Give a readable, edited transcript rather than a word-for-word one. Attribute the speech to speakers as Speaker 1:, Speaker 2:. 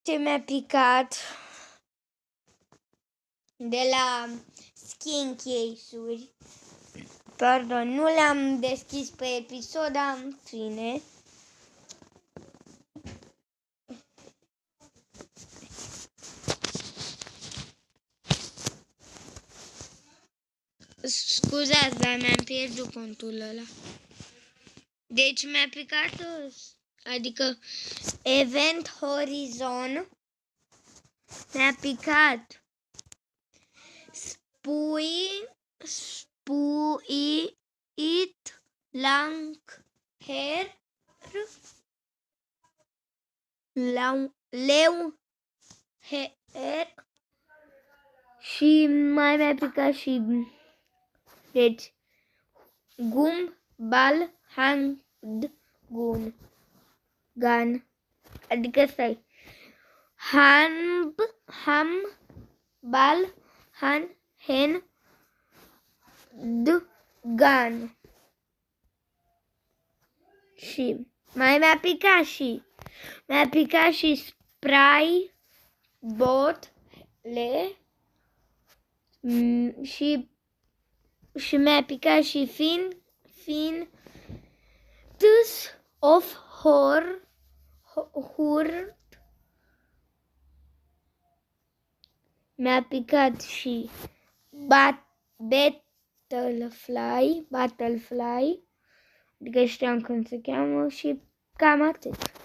Speaker 1: ce mi-a picat de la Skin Case-uri. Pardon, nu le-am deschis pe episod, dar în fine. Scuzați, dar mi-am pierdut contul ăla. Deci mi-a picat, adică Event Horizon, mi-a picat It Long Hair, Leu Hair și mai mi-a picat și, deci, Gumball Hand Gun, adică stai, Ball Hand Gun. Și mai mi-a picat și spray botle și mi-a picat și fin of Hurt. Mi-a picat și Battlefly, adică știam cum se cheamă și cam atât.